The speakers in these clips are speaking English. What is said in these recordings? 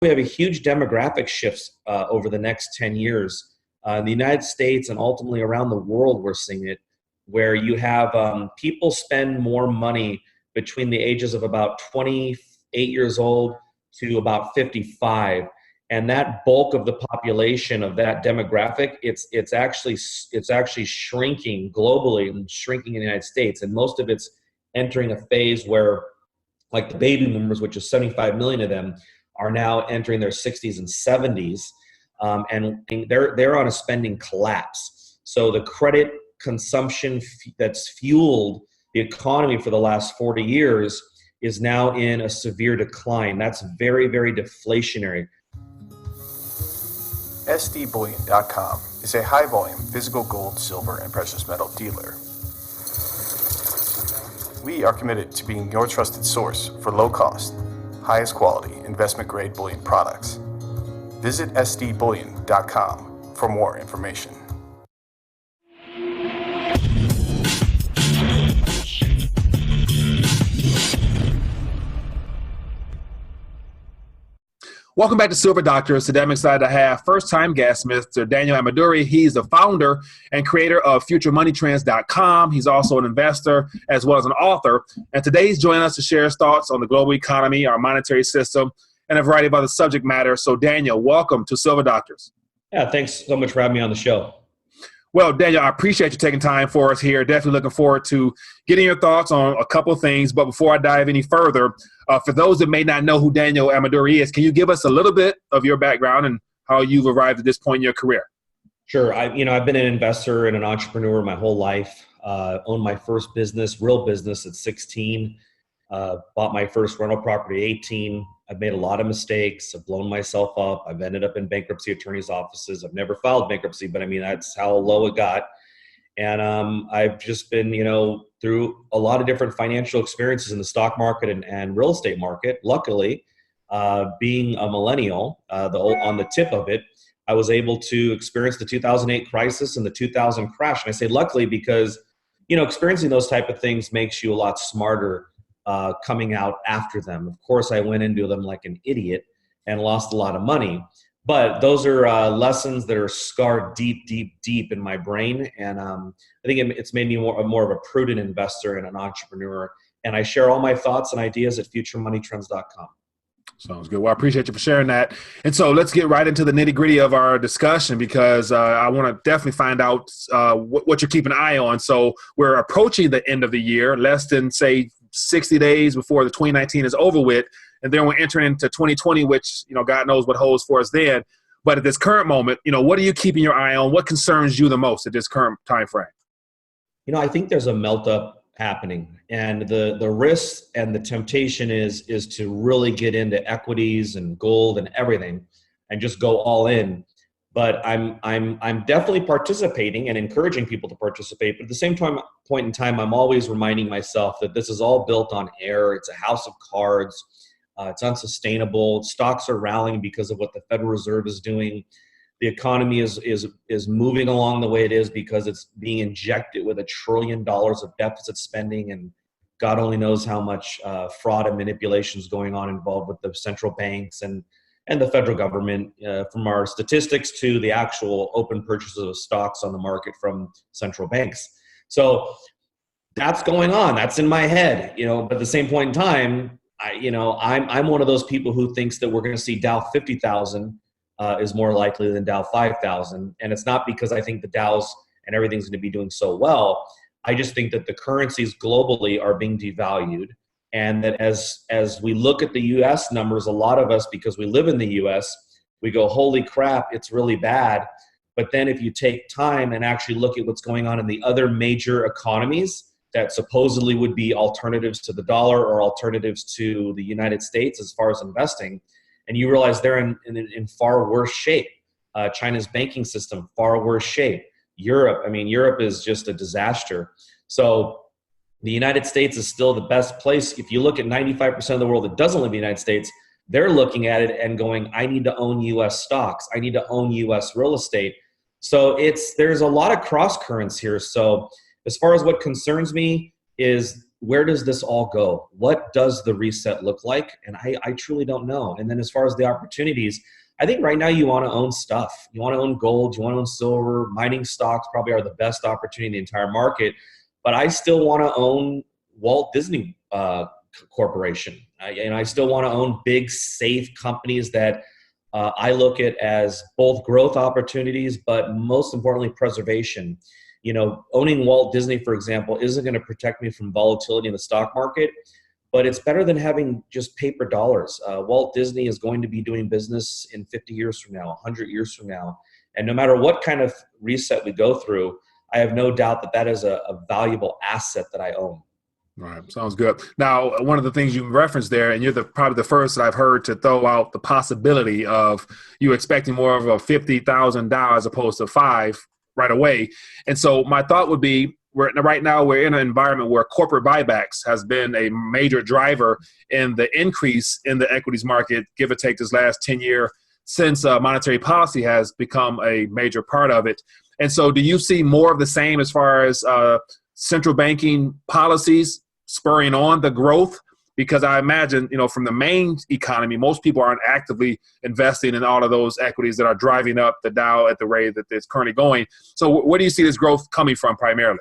we have a huge demographic shifts over the next 10 years. In the United States and ultimately around the world, we're seeing it, where you have people spend more money between the ages of about 28 years old to about 55. And that bulk of the population of that demographic, it's actually shrinking globally and shrinking in the United States. And most of it's entering a phase where, like the baby boomers, which is 75 million of them, are now entering their 60s and 70s, and they're on a spending collapse. So the credit consumption that's fueled the economy for the last 40 years is now in a severe decline. That's very, very deflationary. SDBullion.com is a high-volume physical gold, silver, and precious metal dealer. We are committed to being your trusted source for low-cost, highest quality investment-grade bullion products. Visit SDBullion.com for more information. Welcome back to Silver Doctors. Today I'm excited to have first-time guest, Mr. Daniel Ameduri. He's the founder and creator of FutureMoneyTrends.com. He's also an investor as well as an author. And today he's joining us to share his thoughts on the global economy, our monetary system, and a variety of other subject matter. So Daniel, welcome to Silver Doctors. Yeah, thanks so much for having me on the show. Well, Daniel, I appreciate you taking time for us here. Definitely looking forward to getting your thoughts on a couple of things. But before I dive any further, for those that may not know who Daniel Ameduri is, can you give us a little bit of your background and how you've arrived at this point in your career? Sure. I've been an investor and an entrepreneur my whole life. Owned my first business, real business, at 16. Bought my first rental property at 18. I've made a lot of mistakes. I've blown myself up. I've ended up in bankruptcy attorneys' offices. I've never filed bankruptcy, but I mean, that's how low it got. And I've just been, through a lot of different financial experiences in the stock market and real estate market. Luckily, being a millennial, on the tip of it, I was able to experience the 2008 crisis and the 2000 crash. And I say luckily because, experiencing those type of things makes you a lot smarter coming out after them. Of course, I went into them like an idiot and lost a lot of money. But those are lessons that are scarred deep, deep, deep in my brain. And I think it's made me more of a prudent investor and an entrepreneur. And I share all my thoughts and ideas at FutureMoneyTrends.com. Sounds good. Well, I appreciate you for sharing that. And so let's get right into the nitty gritty of our discussion, because I want to definitely find out what you're keeping an eye on. So we're approaching the end of the year, less than, say, 60 days before the 2019 is over with. And then we're entering into 2020, which, God knows what holds for us then. But at this current moment, what are you keeping your eye on? What concerns you the most at this current time frame? I think there's a melt up happening, and the risk and the temptation is to really get into equities and gold and everything and just go all in. But I'm definitely participating and encouraging people to participate. But at the same point in time, I'm always reminding myself that this is all built on air. It's a house of cards. It's unsustainable. Stocks are rallying because of what the Federal Reserve is doing. The economy is moving along the way it is because it's being injected with $1 trillion of deficit spending, and God only knows how much fraud and manipulation is going on involved with the central banks and the federal government, from our statistics to the actual open purchases of stocks on the market from central banks. So that's going on. That's in my head, but at the same point in time, I'm one of those people who thinks that we're going to see Dow 50,000 is more likely than Dow 5,000. And it's not because I think the Dows and everything's going to be doing so well. I just think that the currencies globally are being devalued. And that as we look at the U.S. numbers, a lot of us, because we live in the U.S., we go, holy crap, it's really bad. But then if you take time and actually look at what's going on in the other major economies that supposedly would be alternatives to the dollar or alternatives to the United States as far as investing, and you realize they're in far worse shape. China's banking system, far worse shape. Europe is just a disaster. So the United States is still the best place. If you look at 95% of the world that doesn't live in the United States, they're looking at it and going, I need to own U.S. stocks. I need to own U.S. real estate. So there's a lot of cross currents here. So as far as what concerns me is where does this all go? What does the reset look like? And I truly don't know. And then as far as the opportunities, I think right now you want to own stuff. You want to own gold, you want to own silver. Mining stocks probably are the best opportunity in the entire market. But I still want to own Walt Disney Corporation. And I still want to own big, safe companies that I look at as both growth opportunities, but most importantly, preservation. Owning Walt Disney, for example, isn't going to protect me from volatility in the stock market, but it's better than having just paper dollars. Walt Disney is going to be doing business in 50 years from now, 100 years from now. And no matter what kind of reset we go through, I have no doubt that that is a valuable asset that I own. All right, sounds good. Now, one of the things you referenced there, and you're probably the first that I've heard to throw out the possibility of you expecting more of a $50,000 as opposed to $5 right away. And so my thought would be, right now we're in an environment where corporate buybacks has been a major driver in the increase in the equities market, give or take this last 10 year since monetary policy has become a major part of it. And so do you see more of the same as far as central banking policies spurring on the growth? Because I imagine, from the main economy, most people aren't actively investing in all of those equities that are driving up the Dow at the rate that it's currently going. So where do you see this growth coming from primarily?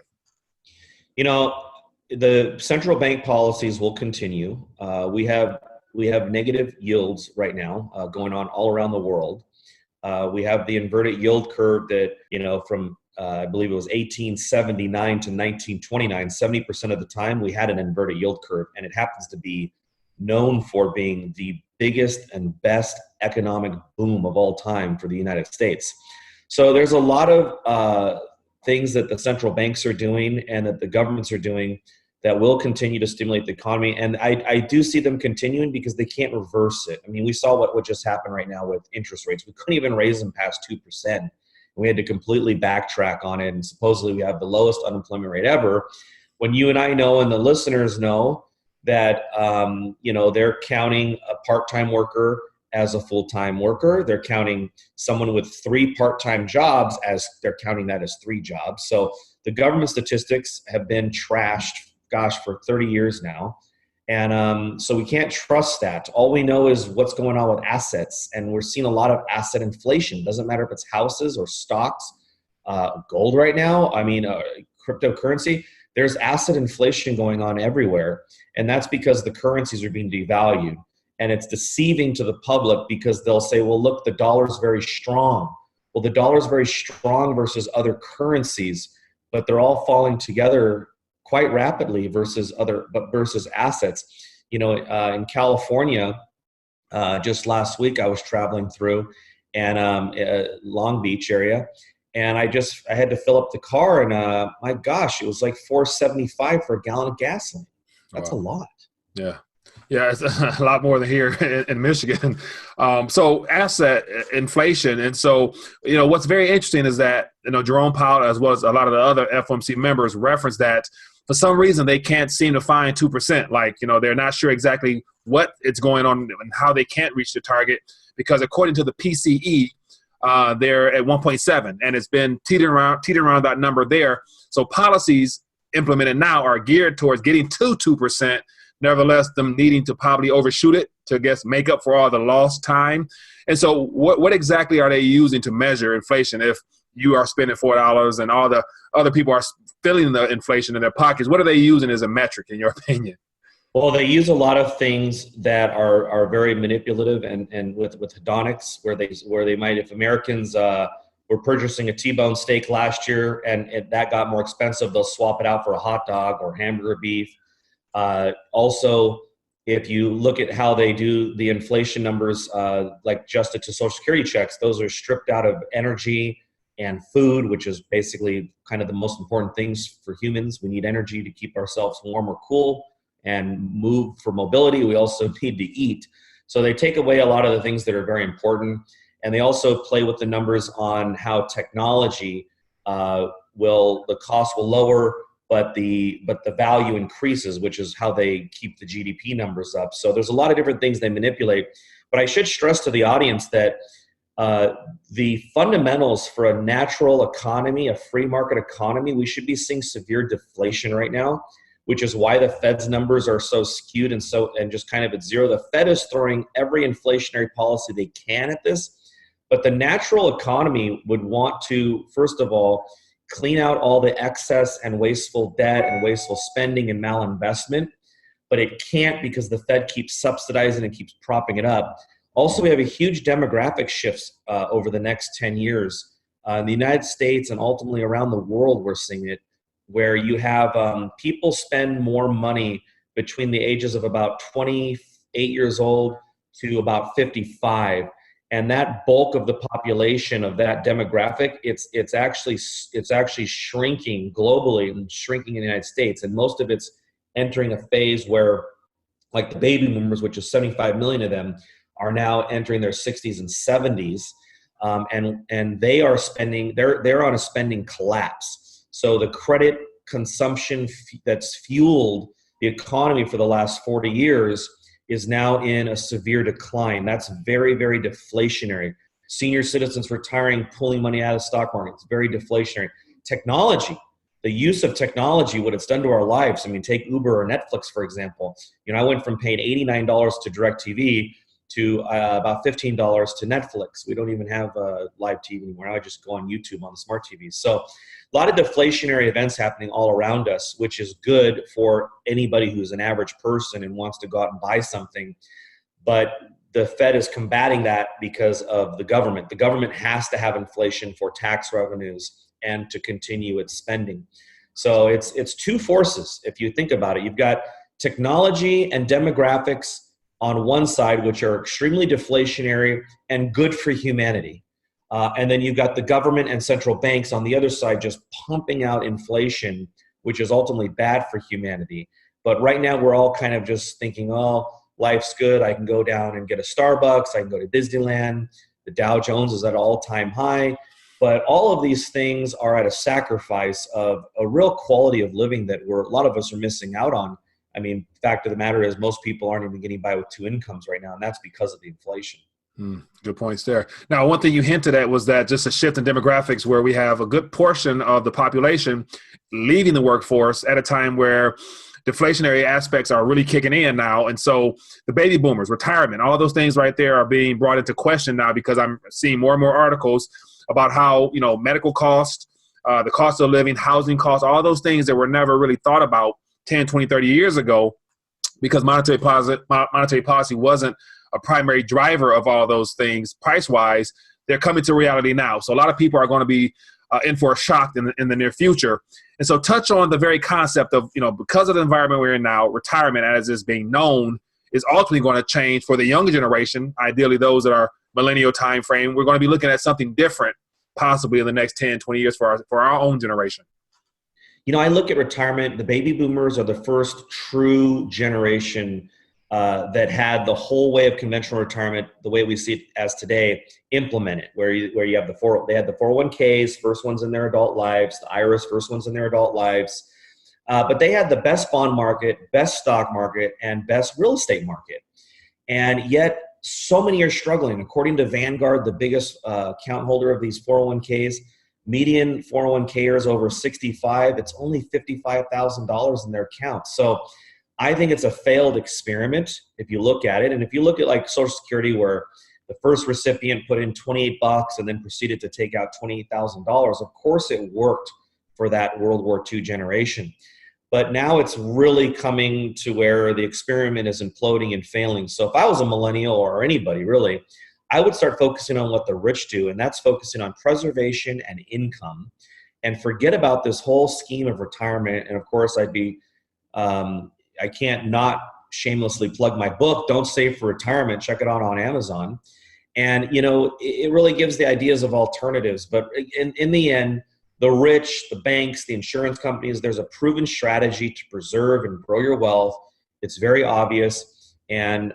The central bank policies will continue. We have negative yields right now going on all around the world. We have the inverted yield curve that, from I believe it was 1879 to 1929, 70% of the time we had an inverted yield curve, and it happens to be known for being the biggest and best economic boom of all time for the United States. So there's a lot of things that the central banks are doing and that the governments are doing that will continue to stimulate the economy. And I do see them continuing because they can't reverse it. I mean, we saw what just happened right now with interest rates. We couldn't even raise them past 2%. We had to completely backtrack on it. And supposedly we have the lowest unemployment rate ever. When you and I know, and the listeners know, that, they're counting a part-time worker as a full-time worker. They're counting someone with 3 part-time jobs as they're counting that as 3 jobs. So the government statistics have been trashed, for 30 years now. And so we can't trust that. All we know is what's going on with assets. And we're seeing a lot of asset inflation. Doesn't matter if it's houses or stocks, gold right now. I mean, cryptocurrency. There's asset inflation going on everywhere. And that's because the currencies are being devalued. And it's deceiving to the public because they'll say, well, look, the dollar's very strong. Well, the dollar's very strong versus other currencies, but they're all falling together quite rapidly versus assets. In California, just last week I was traveling through and Long Beach area, and I had to fill up the car, and my gosh, it was like $4.75 for a gallon of gasoline. That's a lot. Yeah. Yeah, it's a lot more than here in Michigan. So asset inflation. And so, what's very interesting is that, Jerome Powell, as well as a lot of the other FOMC members, reference that for some reason they can't seem to find 2%. Like, they're not sure exactly what it's going on and how they can't reach the target, because according to the PCE, they're at 1.7, and it's been teetering around that number there. So policies implemented now are geared towards getting to 2%. Nevertheless, them needing to probably overshoot it to, make up for all the lost time. And so what exactly are they using to measure inflation if you are spending $4 and all the other people are feeling the inflation in their pockets? What are they using as a metric, in your opinion? Well, they use a lot of things that are very manipulative and with hedonics, where they might, if Americans were purchasing a T-bone steak last year and that got more expensive, they'll swap it out for a hot dog or hamburger beef. Also, if you look at how they do the inflation numbers, like adjusted to Social Security checks, those are stripped out of energy and food, which is basically kind of the most important things for humans. We need energy to keep ourselves warm or cool and move for mobility. We also need to eat. So they take away a lot of the things that are very important. And they also play with the numbers on how technology the cost will lower, but the value increases, which is how they keep the GDP numbers up. So there's a lot of different things they manipulate. But I should stress to the audience that the fundamentals for a natural economy, a free market economy, we should be seeing severe deflation right now. which is why the Fed's numbers are so skewed and just kind of at zero. The Fed is throwing every inflationary policy they can at this, but the natural economy would want to, first of all, clean out all the excess and wasteful debt and wasteful spending and malinvestment, but it can't because the Fed keeps subsidizing and keeps propping it up. Also, we have a huge demographic shifts over the next 10 years. In the United States and ultimately around the world, we're seeing it, where you have people spend more money between the ages of about 28 years old to about 55. And that bulk of the population of that demographic, it's actually shrinking globally and shrinking in the United States. And most of it's entering a phase where, like the baby boomers, which is 75 million of them, are now entering their 60s and 70s. And they are spending, they're on a spending collapse. So the credit consumption that's fueled the economy for the last 40 years is now in a severe decline. That's very, very deflationary. Senior citizens retiring, pulling money out of the stock market, it's very deflationary. Technology, the use of technology, what it's done to our lives. I mean, take Uber or Netflix, for example. I went from paying $89 to DirecTV to about $15 to Netflix. We don't even have live TV anymore. Now I just go on YouTube on the smart TVs. So a lot of deflationary events happening all around us, which is good for anybody who's an average person and wants to go out and buy something. But the Fed is combating that because of the government. The government has to have inflation for tax revenues and to continue its spending. So it's two forces. If you think about it, you've got technology and demographics on one side, which are extremely deflationary and good for humanity. And then you've got the government and central banks on the other side just pumping out inflation, which is ultimately bad for humanity. But right now we're all kind of just thinking, oh, life's good. I can go down and get a Starbucks. I can go to Disneyland. The Dow Jones is at an all-time high. But all of these things are at a sacrifice of a real quality of living that a lot of us are missing out on. I mean, the fact of the matter is most people aren't even getting by with two incomes right now, and that's because of the inflation. Good points there. Now, one thing you hinted at was that just a shift in demographics where we have a good portion of the population leaving the workforce at a time where deflationary aspects are really kicking in now. And so the baby boomers, retirement, all of those things right there are being brought into question now because I'm seeing more and more articles about how, medical costs, the cost of living, housing costs, all those things that were never really thought about 10, 20, 30 years ago, because monetary policy wasn't a primary driver of all those things price-wise. They're coming to reality now. So a lot of people are going to be in for a shock in the near future. And so touch on the very concept of, because of the environment we're in now, retirement as is being known is ultimately going to change for the younger generation, ideally those that are millennial time frame. We're going to be looking at something different possibly in the next 10, 20 years for our own generation. I look at retirement, the baby boomers are the first true generation that had the whole way of conventional retirement, the way we see it as today, implemented, where you have they had the 401ks, first ones in their adult lives, the IRAs, first ones in their adult lives. But they had the best bond market, best stock market, and best real estate market. And yet so many are struggling. According to Vanguard, the biggest account holder of these 401ks, median 401kers over 65, it's only $55,000 in their account. So I think it's a failed experiment if you look at it. And if you look at like Social Security, where the first recipient put in $28 and then proceeded to take out $28,000, of course it worked for that World War II generation. But now it's really coming to where the experiment is imploding and failing. So if I was a millennial or anybody really, I would start focusing on what the rich do, and that's focusing on preservation and income, and forget about this whole scheme of retirement. And of course, I can't not shamelessly plug my book, Don't Save for Retirement. Check it out on Amazon. And, it really gives the ideas of alternatives. But in the end, the rich, the banks, the insurance companies, there's a proven strategy to preserve and grow your wealth. It's very obvious, and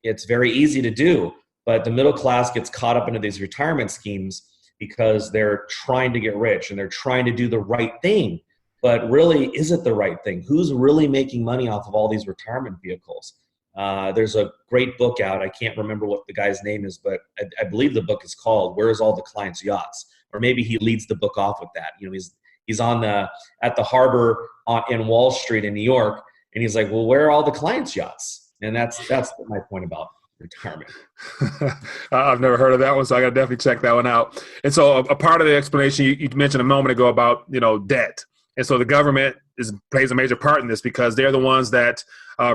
it's very easy to do. But the middle class gets caught up into these retirement schemes because they're trying to get rich and they're trying to do the right thing. But really, is it the right thing? Who's really making money off of all these retirement vehicles? There's a great book out. I can't remember what the guy's name is, but I believe the book is called Where's All the Clients' Yachts? Or maybe he leads the book off with that. He's at the harbor in Wall Street in New York, and he's like, well, where are all the clients' yachts? And that's my point about retirement. I've never heard of that one, so I got to definitely check that one out. And so a part of the explanation you mentioned a moment ago about, debt. And so the government plays a major part in this because they're the ones that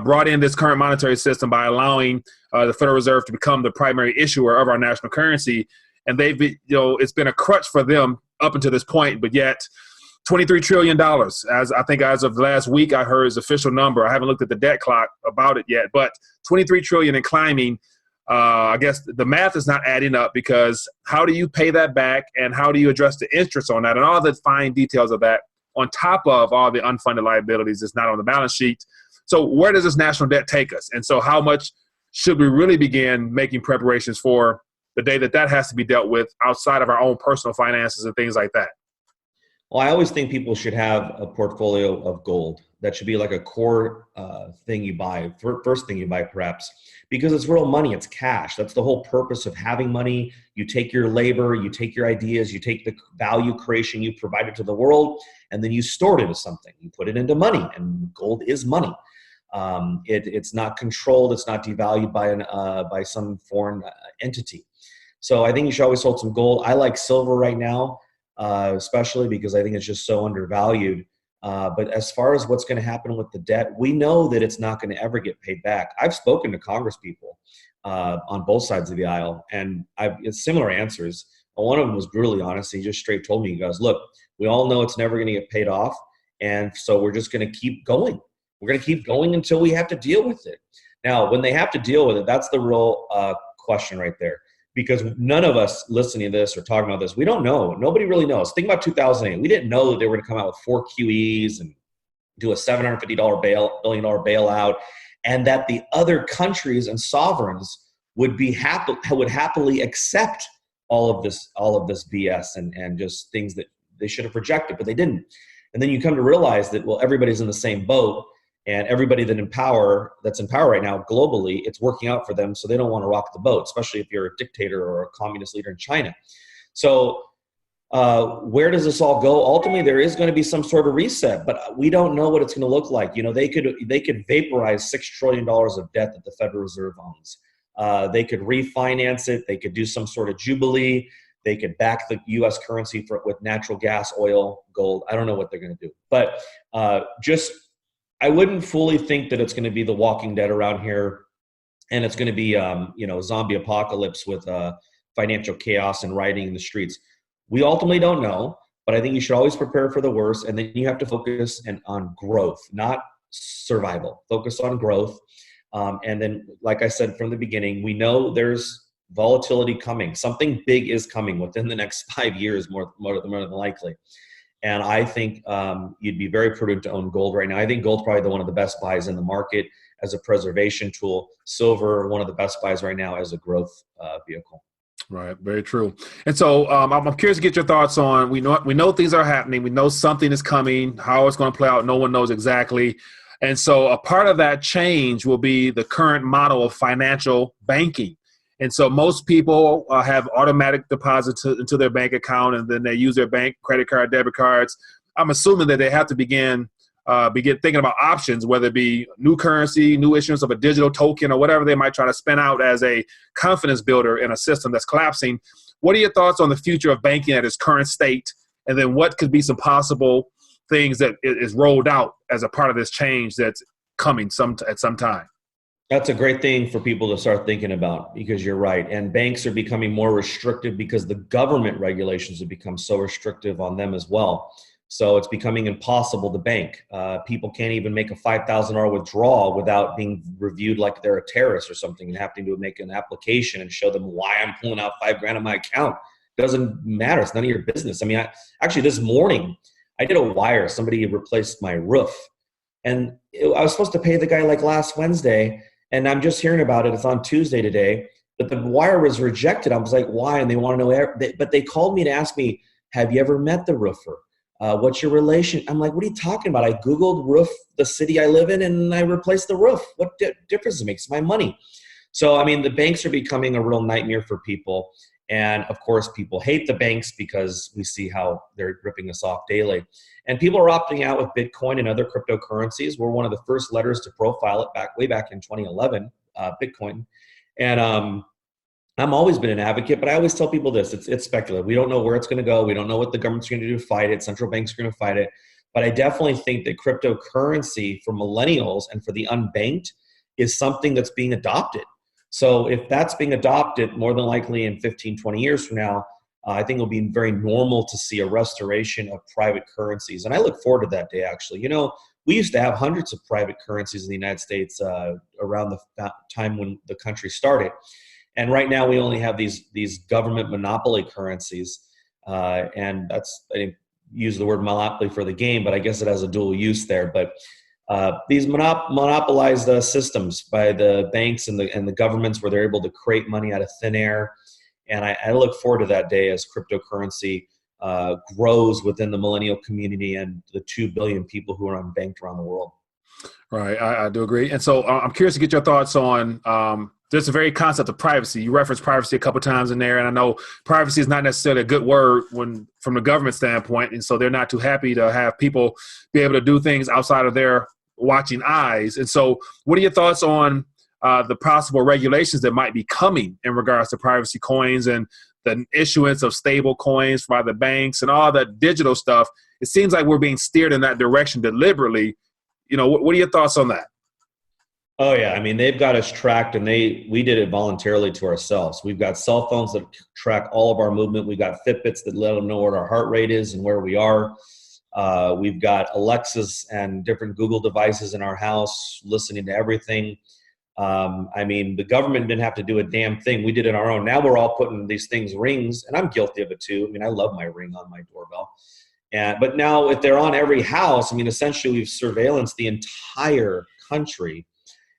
brought in this current monetary system by allowing the Federal Reserve to become the primary issuer of our national currency. And it's been a crutch for them up until this point, but yet $23 trillion, as of last week, I heard his official number. I haven't looked at the debt clock about it yet, but $23 trillion and climbing. I guess the math is not adding up because how do you pay that back and how do you address the interest on that and all the fine details of that on top of all the unfunded liabilities that's not on the balance sheet. So where does this national debt take us? And so how much should we really begin making preparations for the day that has to be dealt with outside of our own personal finances and things like that? Well, I always think people should have a portfolio of gold. That should be like a core thing you buy, first thing you buy perhaps, because it's real money, it's cash. That's the whole purpose of having money. You take your labor, you take your ideas, you take the value creation you provided to the world, and then you store it into something. You put it into money, and gold is money. It's not controlled, it's not devalued by some foreign entity. So I think you should always hold some gold. I like silver right now, especially because I think it's just so undervalued. But as far as what's going to happen with the debt, we know that it's not going to ever get paid back. I've spoken to Congress people on both sides of the aisle, and it's similar answers. One of them was brutally honest. He just straight told me, he goes, look, we all know it's never going to get paid off, and so we're just going to keep going. We're going to keep going until we have to deal with it. Now, when they have to deal with it, that's the real question right there. Because none of us listening to this or talking about this, we don't know. Nobody really knows. Think about 2008. We didn't know that they were going to come out with 4 QEs and do a $750 billion bailout, and that the other countries and sovereigns would happily accept all of this BS and just things that they should have projected, but they didn't. And then you come to realize that, well, everybody's in the same boat. And everybody that's in power right now globally, it's working out for them, so they don't want to rock the boat, especially if you're a dictator or a communist leader in China. So where does this all go? Ultimately, there is going to be some sort of reset, but we don't know what it's going to look like. They could vaporize $6 trillion of debt that the Federal Reserve owns. They could refinance it. They could do some sort of jubilee. They could back the U.S. currency with natural gas, oil, gold. I don't know what they're going to do, but I wouldn't fully think that it's going to be the Walking Dead around here, and it's going to be, zombie apocalypse with financial chaos and rioting in the streets. We ultimately don't know, but I think you should always prepare for the worst, and then you have to focus on growth, not survival. Focus on growth, and then, like I said from the beginning, we know there's volatility coming. Something big is coming within the next 5 years, more than likely. And I think you'd be very prudent to own gold right now. I think gold's probably one of the best buys in the market as a preservation tool. Silver, one of the best buys right now as a growth vehicle. Right, very true. And so I'm curious to get your thoughts on. We know things are happening. We know something is coming. How it's going to play out, no one knows exactly. And so a part of that change will be the current model of financial banking. And so most people have automatic deposits into their bank account, and then they use their bank credit card, debit cards. I'm assuming that they have to begin thinking about options, whether it be new currency, new issuance of a digital token, or whatever they might try to spin out as a confidence builder in a system that's collapsing. What are your thoughts on the future of banking at its current state? And then what could be some possible things that is rolled out as a part of this change that's coming at some time? That's a great thing for people to start thinking about, because you're right. And banks are becoming more restrictive because the government regulations have become so restrictive on them as well. So it's becoming impossible to bank. People can't even make a $5,000 withdrawal without being reviewed like they're a terrorist or something and having to make an application and show them why I'm pulling out $5,000 of my account. It doesn't matter. It's none of your business. I mean, actually this morning I did a wire. Somebody replaced my roof, and I was supposed to pay the guy like last Wednesday. And I'm just hearing about it. It's on Tuesday today, but the wire was rejected. I was like, why? And they want to know, but they called me to ask me, have you ever met the roofer? What's your relation? I'm like, what are you talking about? I Googled roof, the city I live in, and I replaced the roof. What difference does it make? It's my money. So, I mean, the banks are becoming a real nightmare for people. And of course, people hate the banks because we see how they're ripping us off daily. And people are opting out with Bitcoin and other cryptocurrencies. We're one of the first letters to profile it way back in 2011, Bitcoin. And I've always been an advocate, but I always tell people this: it's speculative. We don't know where it's going to go. We don't know what the government's going to do to fight it. Central banks are going to fight it. But I definitely think that cryptocurrency for millennials and for the unbanked is something that's being adopted. So if that's being adopted, more than likely in 15, 20 years from now, I think it'll be very normal to see a restoration of private currencies. And I look forward to that day, actually. You know, we used to have hundreds of private currencies in the United States around the time when the country started. And right now we only have these government monopoly currencies. And that's, I didn't use the word monopoly for the game, but I guess it has a dual use there. But these monopolized systems by the banks and the governments, where they're able to create money out of thin air. And I look forward to that day as cryptocurrency grows within the millennial community and the 2 billion people who are unbanked around the world. Right, I do agree. And so I'm curious to get your thoughts on just the very concept of privacy. You referenced privacy a couple of times in there, and I know privacy is not necessarily a good word from the government standpoint, and so they're not too happy to have people be able to do things outside of their watching eyes. And so what are your thoughts on the possible regulations that might be coming in regards to privacy coins and the issuance of stable coins by the banks and all that digital stuff? It seems like we're being steered in that direction deliberately. You know, what are your thoughts on that? Oh yeah, I mean, they've got us tracked, and we did it voluntarily to ourselves. We've got cell phones that track all of our movement. We've got Fitbits that let them know what our heart rate is and where we are. We've got Alexas and different Google devices in our house listening to everything. I mean, the government didn't have to do a damn thing. We did it on our own. Now we're all putting these things, rings, and I'm guilty of it too. I mean, I love my ring on my doorbell. But now if they're on every house, I mean, essentially we've surveillanced the entire country,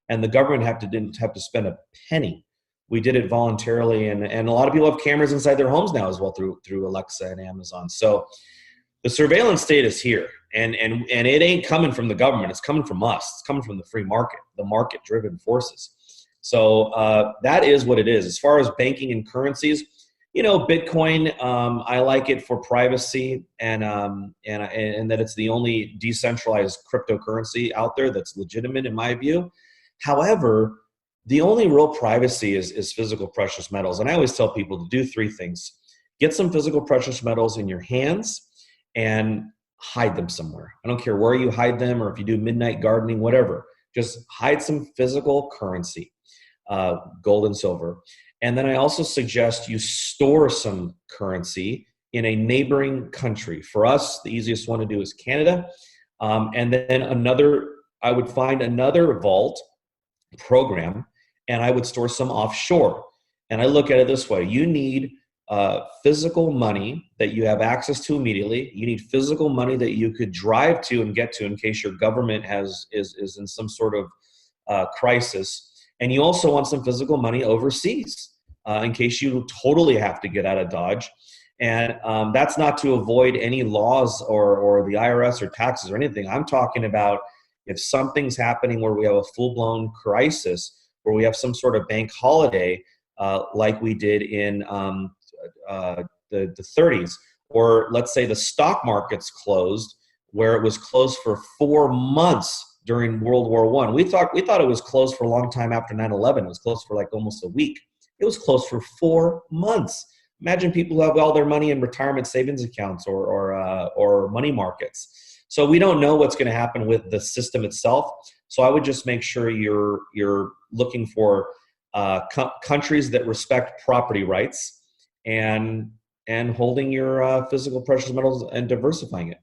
and the government didn't have to spend a penny. We did it voluntarily, and a lot of people have cameras inside their homes now as well through Alexa and Amazon. So the surveillance state is here, and it ain't coming from the government. It's coming from us. It's coming from the free market, the market-driven forces. So that is what it is. As far as banking and currencies, you know, Bitcoin, I like it for privacy and that it's the only decentralized cryptocurrency out there that's legitimate in my view. However, the only real privacy is physical precious metals. And I always tell people to do 3 things. Get some physical precious metals in your hands and hide them somewhere. I don't care where you hide them, or if you do midnight gardening, whatever. Just hide some physical currency, gold and silver. And then I also suggest you store some currency in a neighboring country. For us, the easiest one to do is Canada. And then I would find another vault program, and I would store some offshore. And I look at it this way: you need physical money that you have access to immediately. You need physical money that you could drive to and get to in case your government is in some sort of crisis. And you also want some physical money overseas in case you totally have to get out of Dodge. And that's not to avoid any laws or the IRS or taxes or anything. I'm talking about if something's happening where we have a full-blown crisis, where we have some sort of bank holiday like we did in the 30s, or let's say the stock market's closed, where it was closed for 4 months during World War I. We thought it was closed for a long time after 9/11. It was closed for like almost a week. It was closed for 4 months. Imagine people who have all their money in retirement savings accounts or money markets. So we don't know what's going to happen with the system itself. So I would just make sure you're looking for countries that respect property rights and holding your physical precious metals and diversifying it.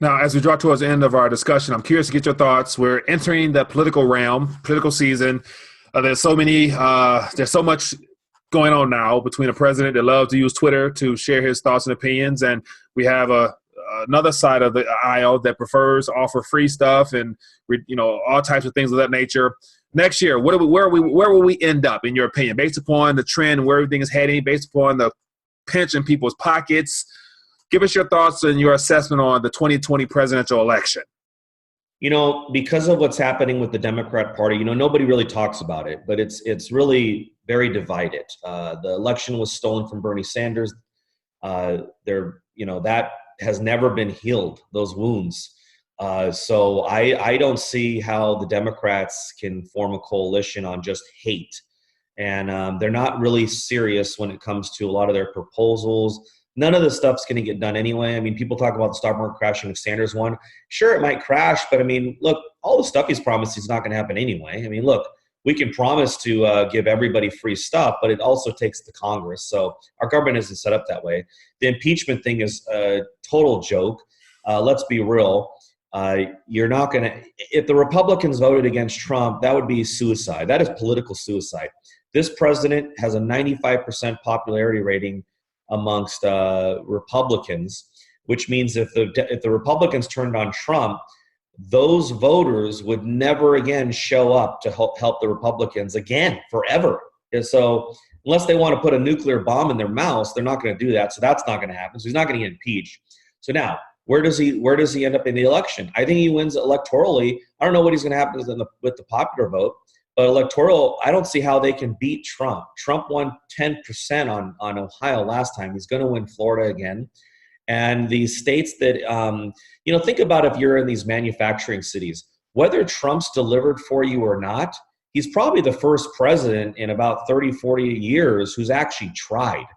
Now, as we draw towards the end of our discussion, I'm curious to get your thoughts. We're entering the political realm, political season. There's so much going on now between a president that loves to use Twitter to share his thoughts and opinions, and we have another side of the aisle that prefers to offer free stuff and all types of things of that nature. Next year, where will we end up, in your opinion, based upon the trend and where everything is heading, based upon the pinch in people's pockets? Give us your thoughts and your assessment on the 2020 presidential election. Because of what's happening with the Democrat Party, nobody really talks about it, but it's really very divided. The election was stolen from Bernie Sanders. That has never been healed, those wounds. So I don't see how the Democrats can form a coalition on just hate. And they're not really serious when it comes to a lot of their proposals. None of this stuff's going to get done anyway. I mean, people talk about the stock market crashing if Sanders won. Sure, it might crash, but I mean, look, all the stuff he's promised is not going to happen anyway. I mean, look, we can promise to give everybody free stuff, but it also takes the Congress. So our government isn't set up that way. The impeachment thing is a total joke. Let's be real. You're not going to, if the Republicans voted against Trump, that would be suicide. That is political suicide. This president has a 95% popularity rating amongst Republicans, which means if the Republicans turned on Trump, those voters would never again show up to help the Republicans again forever. And so unless they want to put a nuclear bomb in their mouths, they're not going to do that. So that's not going to happen. So he's not going to get impeached. So now, where does he end up in the election? I think he wins electorally. I don't know what he's going to happen with the popular vote, but electoral, I don't see how they can beat Trump. Trump won 10% on Ohio last time. He's going to win Florida again. And these states that, think about if you're in these manufacturing cities, whether Trump's delivered for you or not, he's probably the first president in about 30, 40 years who's actually tried.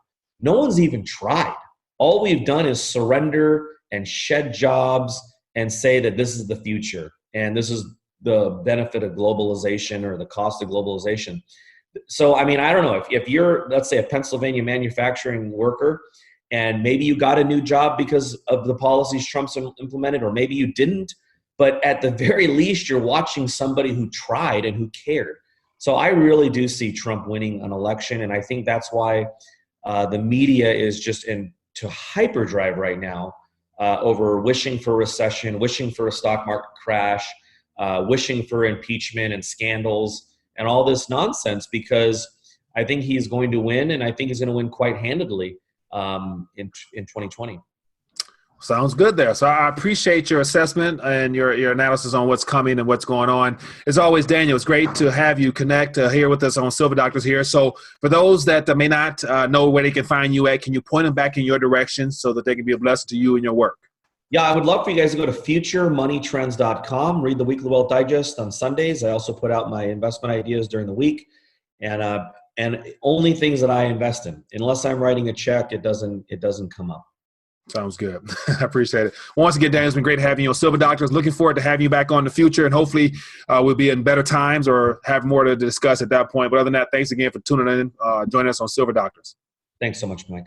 No one's even tried. All we've done is surrender and shed jobs and say that this is the future and this is the benefit of globalization or the cost of globalization. So, I mean, I don't know. If you're, let's say, a Pennsylvania manufacturing worker, and maybe you got a new job because of the policies Trump's implemented, or maybe you didn't, but at the very least, you're watching somebody who tried and who cared. So I really do see Trump winning an election, and I think that's why the media is just into hyperdrive right now over wishing for recession, wishing for a stock market crash, wishing for impeachment and scandals and all this nonsense, because I think he's going to win, and I think he's going to win quite handedly in 2020. Sounds good there. So I appreciate your assessment and your analysis on what's coming and what's going on. As always, Daniel, it's great to have you connect here with us on Silver Doctors here. So for those that may not know where they can find you at, can you point them back in your direction so that they can be a blessing to you and your work? Yeah, I would love for you guys to go to futuremoneytrends.com, read the Weekly Wealth Digest on Sundays. I also put out my investment ideas during the week, and only things that I invest in. Unless I'm writing a check, it doesn't come up. Sounds good. I appreciate it. Once again, Daniel, it's been great having you on Silver Doctors. Looking forward to having you back on in the future, and hopefully we'll be in better times or have more to discuss at that point. But other than that, thanks again for tuning in, joining us on Silver Doctors. Thanks so much, Mike.